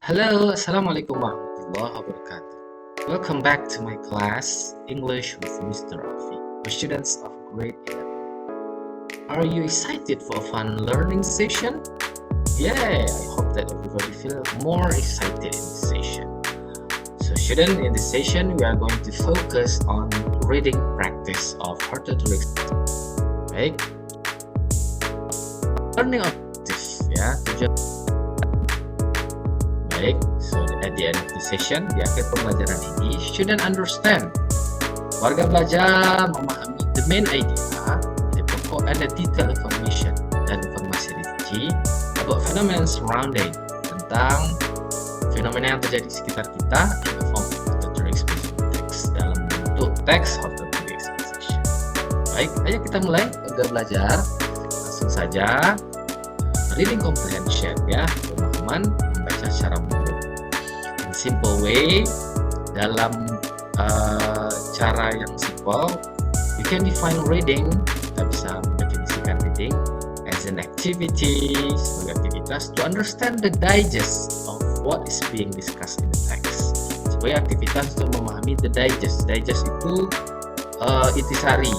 Hello, Assalamualaikum warahmatullahi wabarakatuh. Welcome back to my class, English with Mr. Rafi, for students of grade 11. Are you excited for a fun learning session? Yeah, I hope that everybody feels more excited in this session. So student, in this session, we are going to focus on reading practice of orthodox. Baik. Learning objective, ya, tujuan. Baik, so at the end of the session, di akhir pembelajaran ini, student understand. Warga belajar memahami the main idea, the pokok and the detailed information, dan informasi rinci about phenomena surrounding, tentang fenomena yang terjadi di sekitar kita in the form of auditory expression text, dalam bentuk teks auditory expression. Baik, ayo kita mulai warga belajar. Langsung saja, reading comprehension, ya, pemahaman membaca secara mudah. In simple way, dalam cara yang simple, we can define reading. Kita bisa mendefinisikan reading as an activity, sebagai aktivitas to understand the digest of what is being discussed in the text. Sebagai aktivitas untuk memahami the digest. Digest itu intisari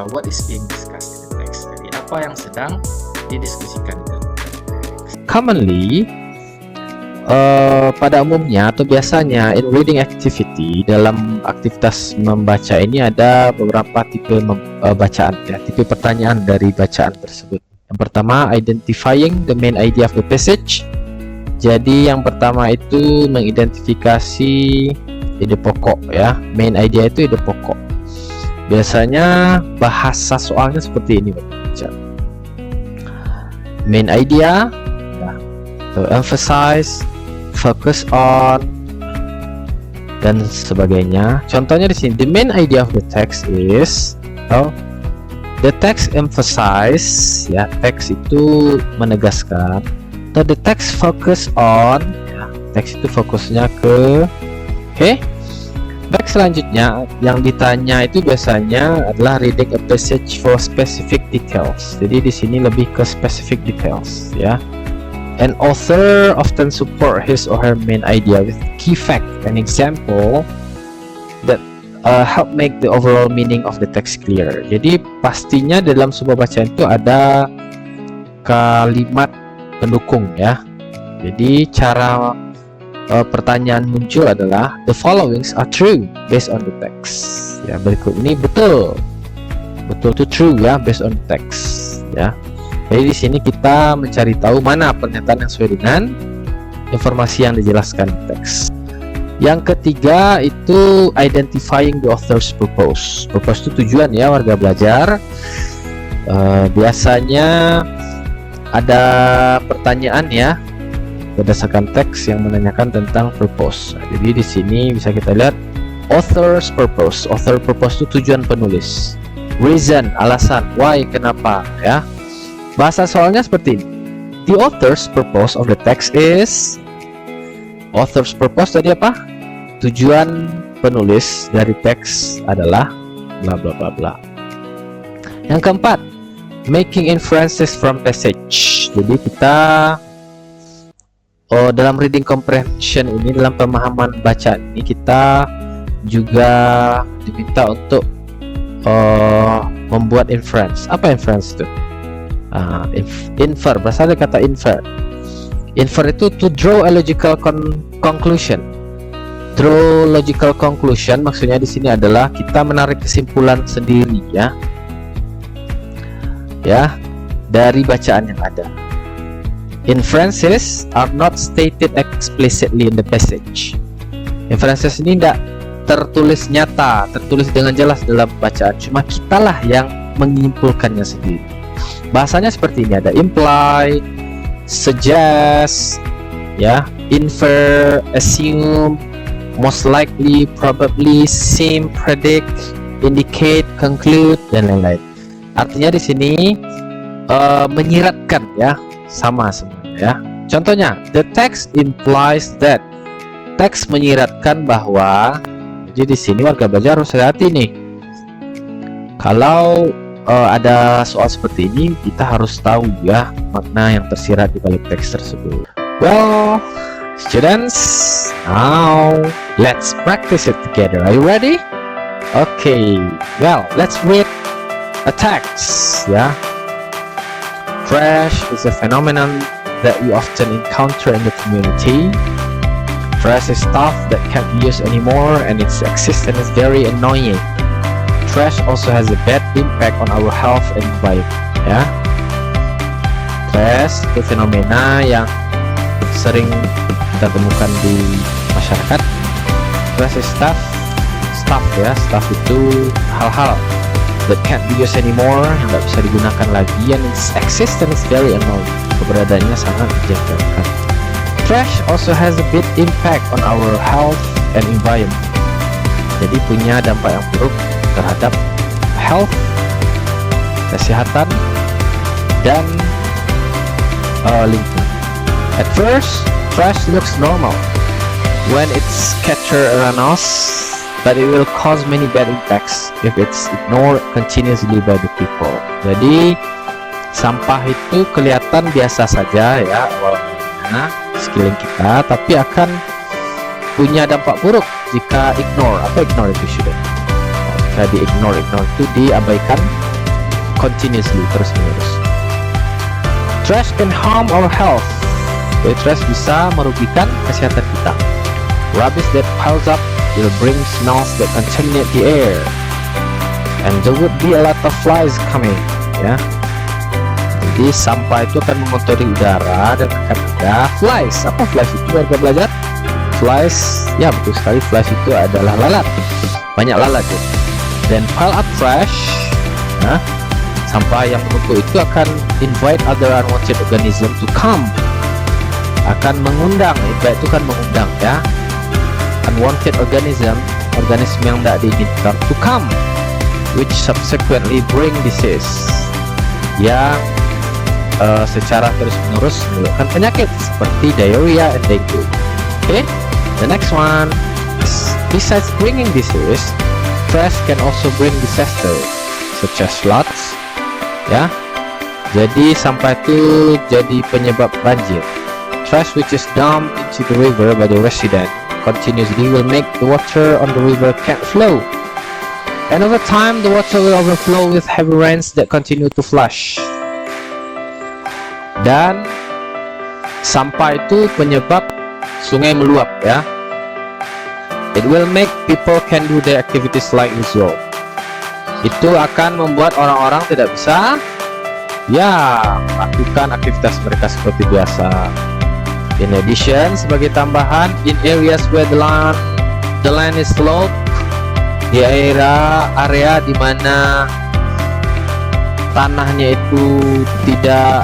what is being discussed in the text. Jadi apa yang sedang didiskusikan di dalam teks. Commonly, pada umumnya atau biasanya in reading activity, dalam aktivitas membaca ini ada beberapa tipe bacaan, ya, tipe pertanyaan dari bacaan tersebut. Yang pertama, identifying the main idea of the passage. Jadi yang pertama itu mengidentifikasi ide pokok, ya, main idea itu ide pokok. Biasanya bahasa soalnya seperti ini, baca. Main idea, ya, to emphasize, focus on, dan sebagainya. Contohnya di sini, the main idea of the text is, the text emphasize, ya, teks itu menegaskan, atau the text focus on, ya, teks itu fokusnya ke, oke. Baik, selanjutnya yang ditanya itu biasanya adalah reading a passage for specific details. Jadi di sini lebih ke specific details, ya. An author often support his or her main idea with key fact and example that help make the overall meaning of the text clear. Jadi pastinya dalam sebuah bacaan itu ada kalimat pendukung, ya. Jadi cara pertanyaan muncul adalah the followings are true based on the text. Ya, berikut ini betul itu true, ya, based on the text, ya. Jadi di sini kita mencari tahu mana pernyataan yang sesuai dengan informasi yang dijelaskan di teks. Yang ketiga itu identifying the author's purpose. Purpose itu tujuan, ya, warga belajar. Biasanya ada pertanyaan, ya, berdasarkan teks yang menanyakan tentang purpose. Nah, jadi di sini bisa kita lihat author's purpose. Author purpose itu tujuan penulis. Reason, alasan, why, kenapa, ya. Bahasa soalnya seperti ini. The author's purpose of the text is, author's purpose tadi apa? Tujuan penulis dari teks adalah bla bla bla bla. Yang keempat, making inferences from passage. Jadi kita dalam reading comprehension ini, dalam pemahaman bacaan ini, kita juga diminta untuk membuat inference. Apa inference itu? Infer, berasal dari kata infer. Infer itu to draw a logical conclusion. Draw logical conclusion maksudnya di sini adalah kita menarik kesimpulan sendiri, ya, dari bacaan yang ada. Inferences are not stated explicitly in the passage. Inferences ini tidak tertulis nyata, tertulis dengan jelas dalam bacaan. Cuma kitalah yang menyimpulkannya sendiri. Bahasanya seperti ini, ada imply, suggest, ya, infer, assume, most likely, probably, seem, predict, indicate, conclude, dan lain-lain. Artinya di sini menyiratkan, ya, sama semuanya, ya. Contohnya, the text implies that. Teks menyiratkan bahwa. Jadi di sini warga belajar harus hati-hati nih. Kalau ada soal seperti ini, kita harus tahu, ya, makna yang tersirat di balik teks tersebut. Well, Students, now let's practice it together. Are you ready? Okay, well, let's read a text. Yeah, trash is a phenomenon that we often encounter in the community. Trash is stuff that can't be used anymore, and its existence is very annoying. Trash also has a bad impact on our health and environment. Ya, trash itu fenomena yang sering kita temukan di masyarakat. Trash is stuff ya, stuff itu hal-hal that can't be used anymore, yang nggak bisa digunakan lagi, and its existence is very annoying. Keberadaannya sangat menjengkelkan. Trash also has a big impact on our health and environment. Jadi punya dampak yang buruk terhadap health, kesehatan, dan lingkungan. At first, trash looks normal when it's scattered around us, but it will cause many bad impacts if it's ignored continuously by the people. Jadi sampah itu kelihatan biasa saja ya awalnya sekeliling kita, tapi akan punya dampak buruk jika ignore. Apa ignore itu, sudah? Jika ignore itu diabaikan continuously, terus menerus. Trash can harm our health. Jadi trash bisa merugikan kesehatan kita. Rubbish that piles up will bring smells that contaminate the air, and there would be a lot of flies coming. Ya, jadi sampah itu akan mengotori udara dan akan ada flies. Apa flies itu, warga belajar? Flies, ya betul sekali, flies itu adalah lalat. Banyak lalat ya. Dan pile up trash, nah, sampah yang menumpuk itu akan invite other unwanted organism to come. Akan mengundang, invite itu kan mengundang ya. Unwanted organism yang tidak diinginkan to come, which subsequently bring disease, yang secara terus-menerus menyebabkan penyakit seperti diarrhea and dengue. Okay, the next one is, besides bringing disease, trash can also bring disaster such as floods. Ya, jadi sampah itu jadi penyebab banjir. Trash which is dumped into the river by the resident continuously will make the water on the river can't flow, and over time the water will overflow with heavy rains that continue to flush. Dan sampah itu penyebab sungai meluap ya. It will make people can do their activities like usual. Itu akan membuat orang-orang tidak bisa ya melakukan aktivitas mereka seperti biasa. In addition, sebagai tambahan, in areas where the land is sloped, di area di mana tanahnya itu tidak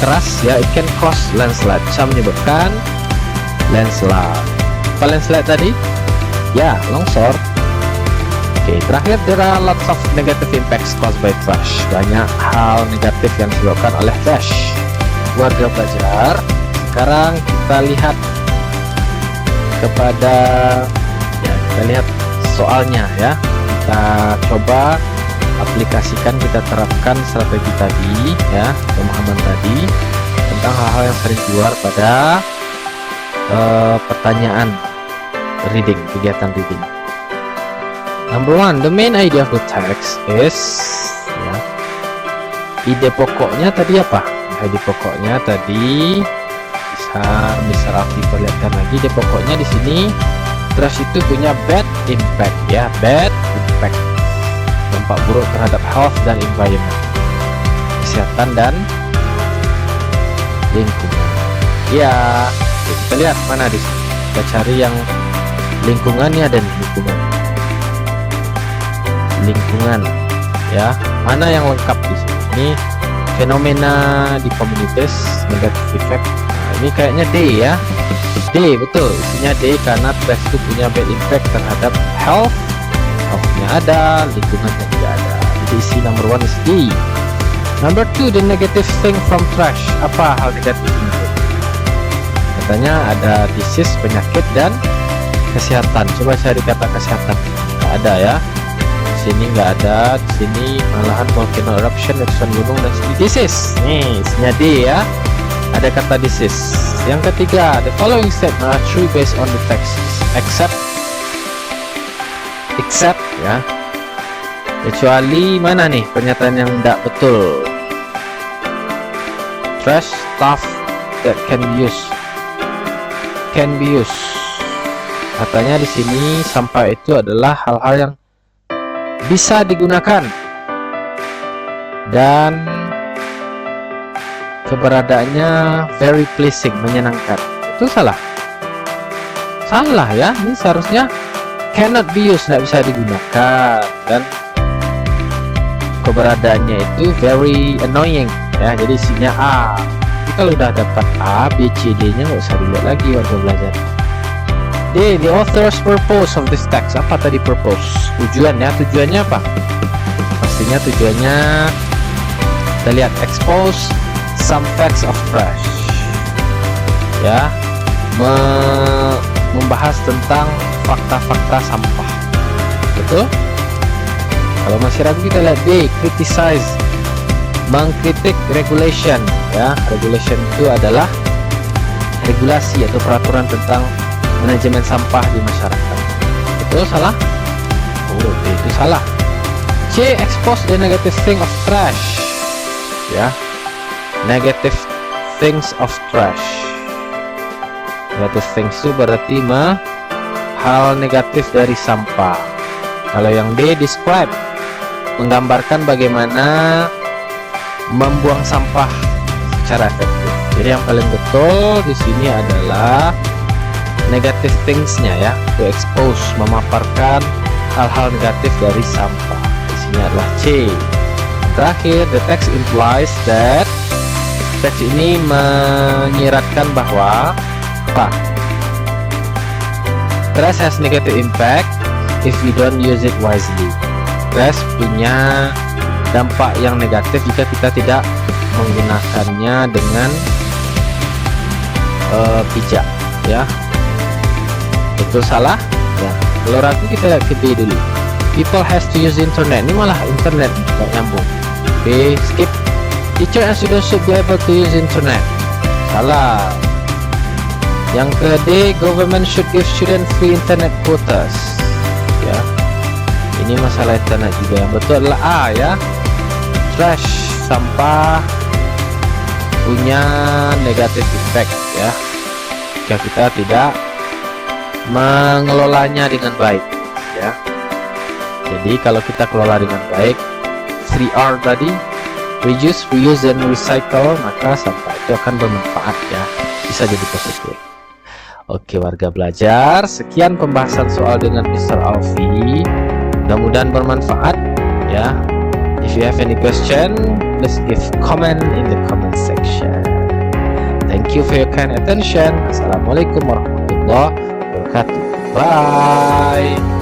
keras ya, it can cause landslide, bisa menyebabkan landslide. Apa landslide tadi? Ya, longsor. Oke, terakhir, there are lots of negative impacts caused by trash. Banyak hal negatif yang disebabkan oleh trash. Warga belajar, sekarang kita lihat kepada kita lihat soalnya ya. Kita coba aplikasikan, kita terapkan strategi tadi ya, pemahaman tadi tentang hal-hal yang sering keluar pada pertanyaan reading, kegiatan reading. Number one, the main idea of the text is ya, ide pokoknya tadi apa? Ide pokoknya tadi bisa Raffi perlihatkan lagi. Ide pokoknya di sini, trash itu punya bad impact ya, bad impact, dampak buruk terhadap health dan environment, kesehatan dan lingkungan. Ya, kita lihat mana di sini. Kita cari yang lingkungannya dan lingkungan ya, mana yang lengkap di sini. Ini fenomena di komunitas, negative effect. Nah, ini kayaknya D ya, D betul, isinya D karena trash itu punya bad impact terhadap health-nya ada, lingkungannya tidak ada. Jadi isi number one is D. Number two, the negative thing from trash. Apa hal negatifnya? Katanya ada disease, penyakit, dan kesehatan. Coba cari kata kesehatan. Nggak ada ya. Di sini nggak ada. Di sini malahan volcano eruption, letusan gunung, dan disease. Nih, isinya D ya. ada kata this is. Yang ketiga, the following statement are true based on the text except ya, kecuali mana nih pernyataan yang tidak betul. Trash stuff that can be used. Katanya di sini sampah itu adalah hal-hal yang bisa digunakan dan keberadaannya very pleasing, menyenangkan. Itu salah ya. Ini seharusnya cannot be used, tidak bisa digunakan, dan keberadaannya itu very annoying ya. Jadi isinya A. Jadi kalau udah dapat A, B, C, D nya nggak usah dilihat lagi warga belajar. D, the author's purpose of this text. Apa tadi purpose? Tujuannya apa? Pastinya tujuannya kita lihat expose some facts of trash ya, membahas tentang fakta-fakta sampah. Betul? Kalau masih ragu kita lihat B, criticize, mengkritik regulation ya. Regulation itu adalah regulasi atau peraturan tentang manajemen sampah di masyarakat. Betul? Salah? Oh, B itu salah. C, expose the negative thing of trash ya. Negative things of trash. Negative things itu berarti hal negatif dari sampah. Kalau yang D, describe, menggambarkan bagaimana membuang sampah secara efektif. Jadi yang paling betul di sini adalah negative things-nya ya, to expose, memaparkan hal-hal negatif dari sampah. Di sini adalah C. Terakhir, the text implies that, teks ini menyiratkan bahwa apa? Trash has negative impact if we don't use it wisely. Trash punya dampak yang negatif jika kita tidak menggunakannya dengan bijak ya. Betul salah ya. Kalau ragu kita lihat ke B dulu. People has to use internet. Ini malah internet nggak nyambung. B, skip. Teacher and students should be able to use internet. Salah. Yang ke D, government should give student free internet quotas ya. Ini masalah internet juga. Yang betul adalah A ya. Trash, sampah punya negative effect ya jika kita tidak mengelolanya dengan baik ya. Jadi kalau kita kelola dengan baik 3R tadi, reduce, reuse, dan recycle, maka sampah itu akan bermanfaat ya, bisa jadi positif. Oke warga belajar, sekian pembahasan soal dengan Mr. Alfi, mudah-mudahan bermanfaat ya. If you have any question, please give comment in the comment section. Thank you for your kind attention. Assalamualaikum warahmatullahi wabarakatuh. Bye.